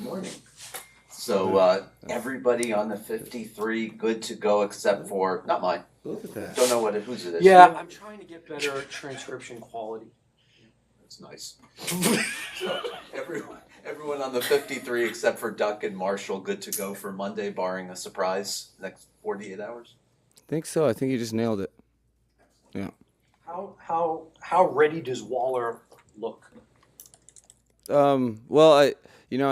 Morning. So everybody on the 53 good to go except for not mine. Look at that. Don't know whose it is. Yeah, I'm trying to get better transcription quality. That's nice. So everyone on the 53 except for Duck and Marshall good to go for Monday, barring a surprise next 48 hours. I think so. I think you just nailed it. Yeah. How ready does Waller look? Well, I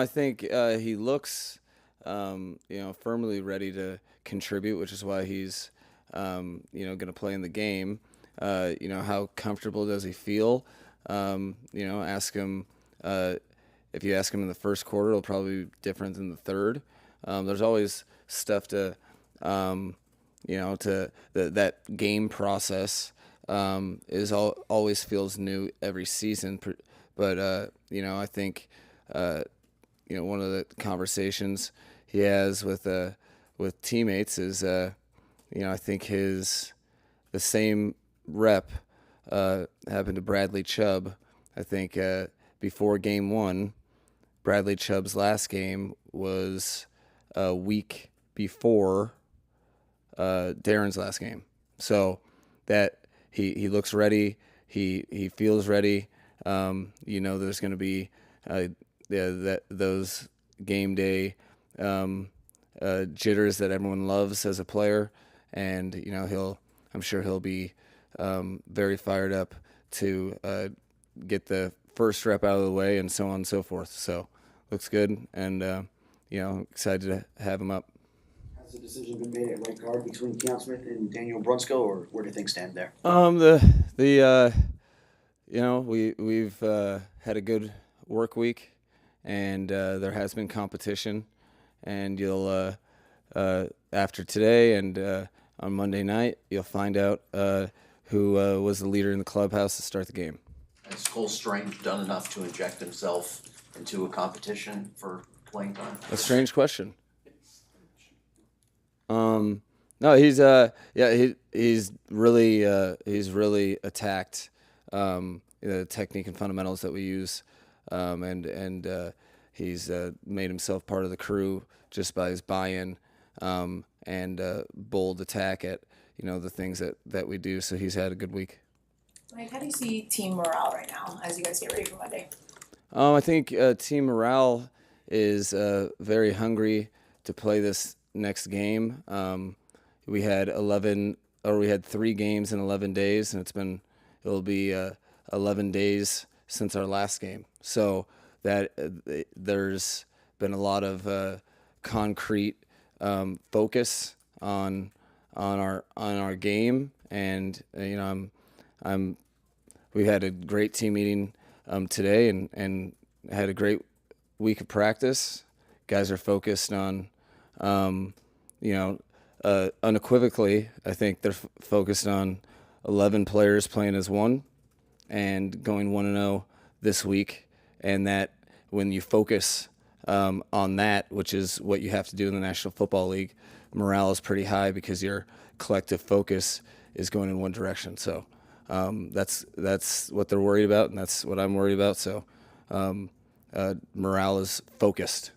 think he looks, firmly ready to contribute, which is why he's, going to play in the game. How comfortable does he feel? Ask him. If you ask him in the first quarter, it'll probably be different than the third. There's always stuff to, that game process always feels new every season. But I think one of the conversations he has with teammates is I think the same rep happened to Bradley Chubb. I think before game one, Bradley Chubb's last game was a week before Darren's last game. So that he looks ready, he feels ready. There's going to be those game day jitters that everyone loves as a player, and I'm sure he'll be very fired up to get the first rep out of the way and so on and so forth. So looks good, and excited to have him up. Has the decision been made at right guard between Keon Smith and Daniel Brunskill, or where do things stand there? We've had a good work week, and there has been competition, and you'll after today and on Monday night you'll find out who was the leader in the clubhouse to start the game. Has Cole Strange done enough to inject himself into a competition for playing time? A strange question. No, he's really attacked the technique and fundamentals that we use, and he's made himself part of the crew just by his buy-in and bold attack at the things that we do. So he's had a good week. Mike, how do you see team morale right now as you guys get ready for Monday? I think team morale is very hungry to play this next game. We had 3 games in 11 days, and it'll be 11 days since our last game. So that there's been a lot of concrete focus on our game, and we had a great team meeting today, and had a great week of practice. Guys are focused on unequivocally, I think they're focused on 11 players playing as one and going 1-0 this week. And that when you focus on that, which is what you have to do in the National Football League, morale is pretty high because your collective focus is going in one direction. So that's what they're worried about, and that's what I'm worried about. So morale is focused.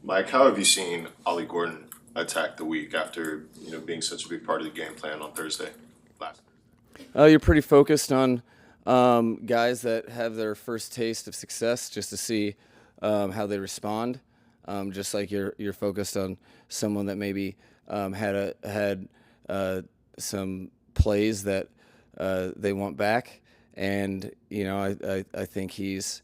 Mike, how have you seen Ollie Gordon attack the week after being such a big part of the game plan on Thursday? You're pretty focused on guys that have their first taste of success, just to see how they respond. Just like you're focused on someone that maybe had some plays that they want back, and I think he's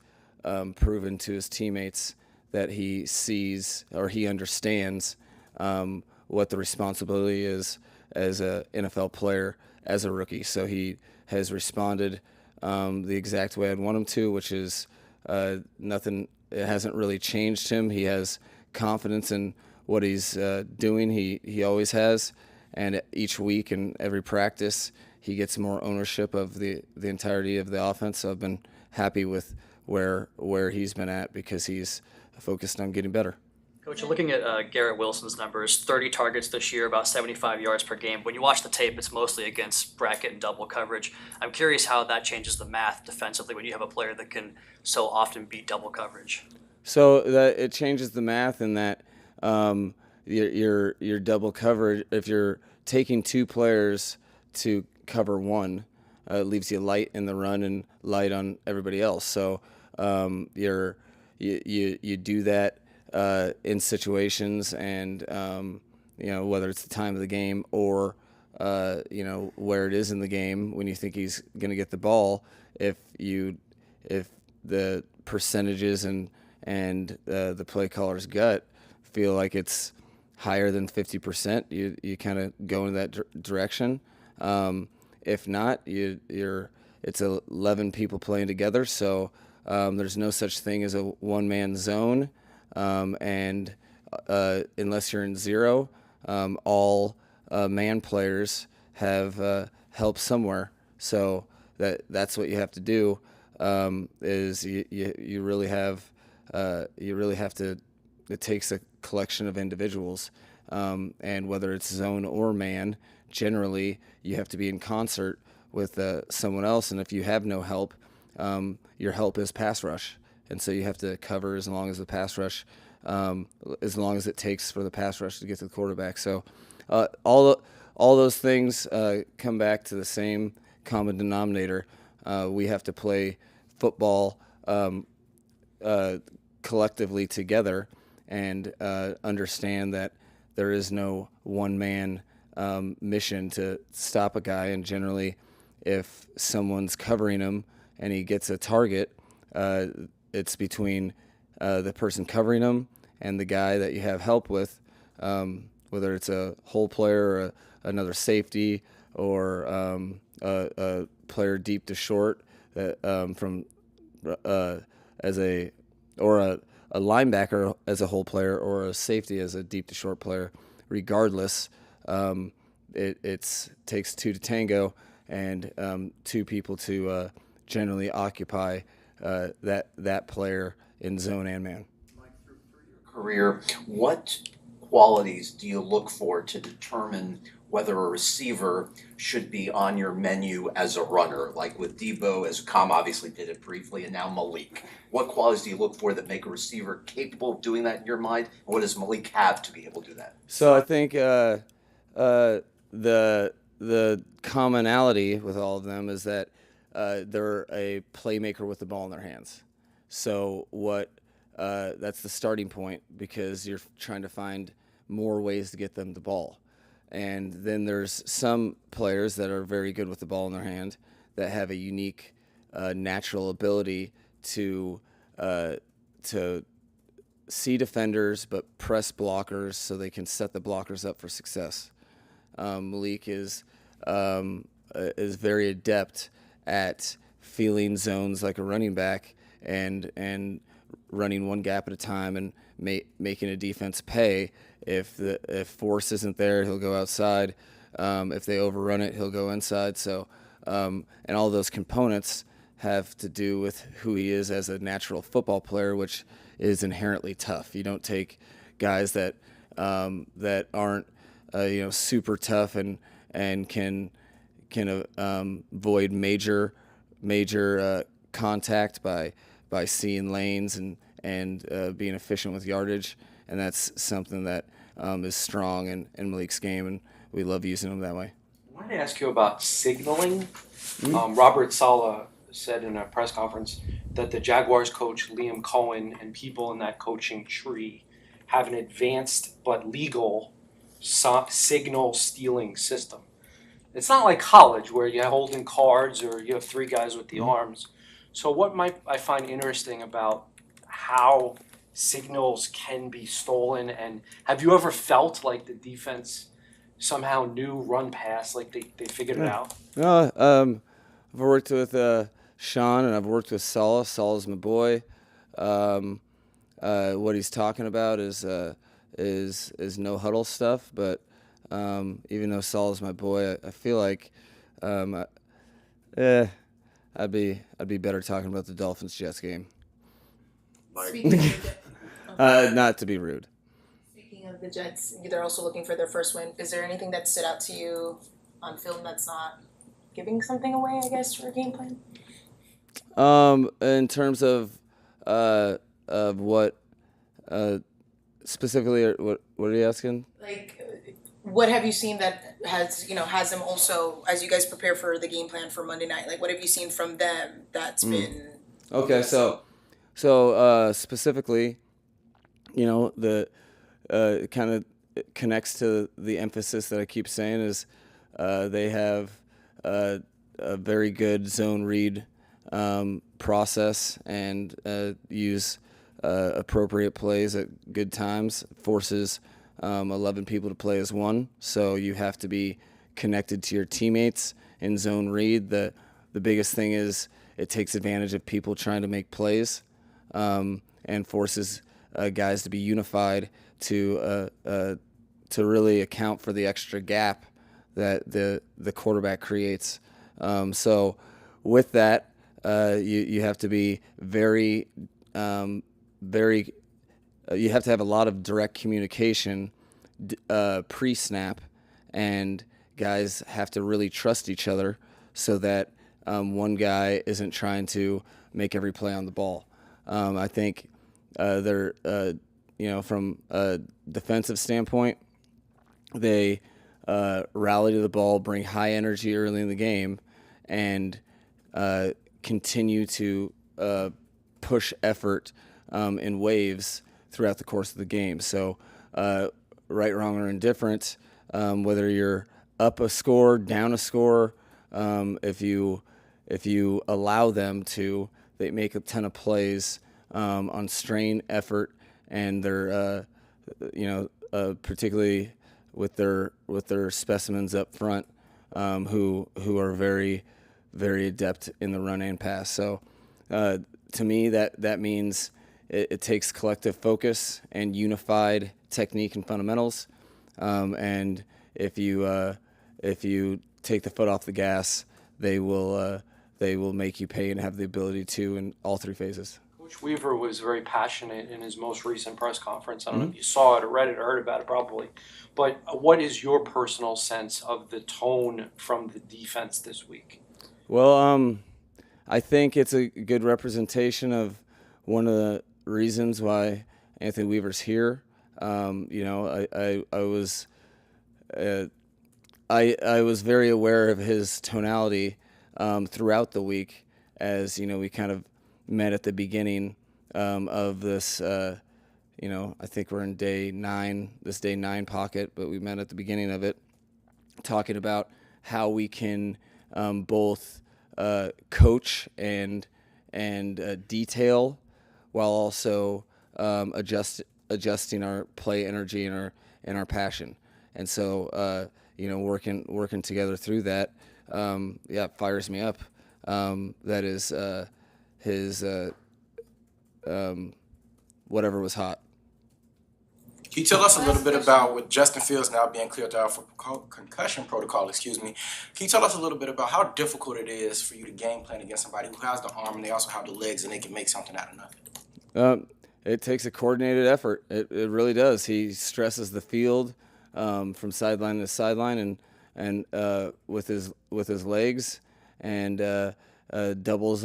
proven to his teammates that he sees or he understands what the responsibility is as a NFL player, as a rookie. So he has responded the exact way I'd want him to, which is nothing. It hasn't really changed him. He has confidence in what he's doing. He always has, and each week and every practice, he gets more ownership of the entirety of the offense. So I've been happy with where he's been at, because he's focused on getting better. Coach, you're looking at Garrett Wilson's numbers, 30 targets this year, about 75 yards per game. When you watch the tape, it's mostly against bracket and double coverage. I'm curious how that changes the math defensively when you have a player that can so often beat double coverage. So that it changes the math in that your double coverage. If you're taking two players to cover one, it leaves you light in the run and light on everybody else. So you do that in situations, and whether it's the time of the game or where it is in the game when you think he's going to get the ball. If the percentages and the play caller's gut feel like it's higher than 50%, you kind of go in that direction. If not, it's 11 people playing together, so there's no such thing as a one-man zone, and unless you're in zero, all man players have help somewhere. So that's what you have to do. Is you really have to. It takes a collection of individuals, and whether it's zone or man, generally you have to be in concert with someone else. And if you have no help, your help is pass rush, and so you have to cover as long as the pass rush, as long as it takes for the pass rush to get to the quarterback. So all those things come back to the same common denominator. We have to play football collectively together and understand that there is no one-man mission to stop a guy. And generally, if someone's covering him and he gets a target, it's between the person covering him and the guy that you have help with, whether it's a hole player or another safety or a player deep to short a linebacker as a hole player or a safety as a deep to short player. Regardless, it takes two to tango, and two people to generally occupy that player in zone and man. Mike, through your career, what qualities do you look for to determine whether a receiver should be on your menu as a runner? Like with Debo, as Kam obviously did it briefly, and now Malik. What qualities do you look for that make a receiver capable of doing that in your mind? And what does Malik have to be able to do that? So I think the commonality with all of them is that they're a playmaker with the ball in their hands. So that's the starting point, because you're trying to find more ways to get them the ball. And then there's some players that are very good with the ball in their hand that have a unique natural ability to see defenders but press blockers so they can set the blockers up for success. Malik is very adept at feeling zones like a running back and running one gap at a time and making a defense pay. If force isn't there, he'll go outside. If they overrun it, he'll go inside. So, and all those components have to do with who he is as a natural football player, which is inherently tough. You don't take guys that aren't super tough and can avoid major contact by seeing lanes and being efficient with yardage. And that's something that is strong in Malik's game, and we love using him that way. I wanted to ask you about signaling. Robert Saleh said in a press conference that the Jaguars coach Liam Cohen and people in that coaching tree have an advanced but legal signal stealing system. It's not like college where you're holding cards or you have three guys with the arms. So what might I find interesting about how signals can be stolen, and have you ever felt like the defense somehow knew run pass, like they figured it out? I've worked with Sean, and I've worked with Saleh. Saleh's my boy. What he's talking about is no huddle stuff, but even though Saleh's my boy, I feel like I'd be better talking about the Dolphins-Jets game. Speaking of the Jets, Not to be rude. speaking of the Jets, they're also looking for their first win. Is there anything that stood out to you on film that's not giving something away, I guess, for a game plan? In terms of of what specifically, or what are you asking? Like, what have you seen that has them also, as you guys prepare for the game plan for Monday night? Like, what have you seen from them that's been Okay, so specifically, the kind of connects to the emphasis that I keep saying is they have a very good zone read process and use appropriate plays at good times, forces 11 people to play as one. So you have to be connected to your teammates in zone read. The biggest thing is it takes advantage of people trying to make plays and forces guys to be unified to really account for the extra gap that the quarterback creates. So with that, you have to be very you have to have a lot of direct communication pre-snap, and guys have to really trust each other so that one guy isn't trying to make every play on the ball. I think they're, from a defensive standpoint, they rally to the ball, bring high energy early in the game, and continue to push effort in waves throughout the course of the game. So right, wrong, or indifferent, whether you're up a score, down a score, if you allow them to, they make a ton of plays on strain, effort, and they're particularly with their specimens up front, who are very, very adept in the run and pass. So to me, that means it takes collective focus and unified technique and fundamentals. And if you take the foot off the gas, they will make you pay and have the ability to in all three phases. Coach Weaver was very passionate in his most recent press conference. I don't know if you saw it or read it or heard about it, probably. But what is your personal sense of the tone from the defense this week? Well, I think it's a good representation of one of the reasons why Anthony Weaver's here. I was very aware of his tonality throughout the week, as we kind of met at the beginning of this. I think we're in day 9 pocket, but we met at the beginning of it, talking about how we can both coach and detail, while also adjusting our play energy and our passion. And so working together through that, fires me up. That is his whatever was hot. Can you tell us a little bit about, with Justin Fields now being cleared out for concussion protocol, can you tell us a little bit about how difficult it is for you to game plan against somebody who has the arm and they also have the legs and they can make something out of nothing? It takes a coordinated effort. It really does. He stresses the field from sideline to sideline and with his legs, and doubles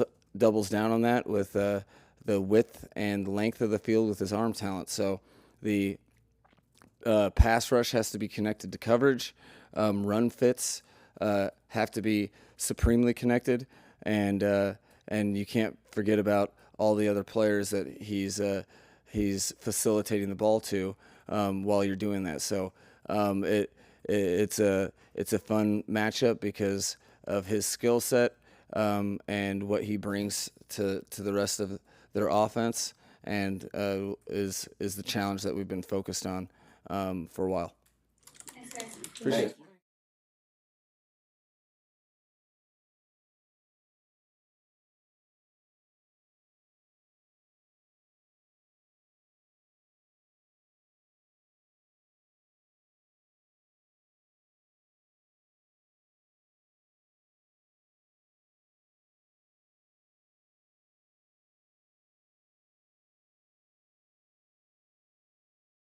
down on that with the width and length of the field with his arm talent. So the pass rush has to be connected to coverage. Run fits have to be supremely connected, and you can't forget about all the other players that he's facilitating the ball to while you're doing that. So it's a fun matchup because of his skill set and what he brings to the rest of their offense, and is the challenge that we've been focused on for a while. Thanks, guys. Appreciate it.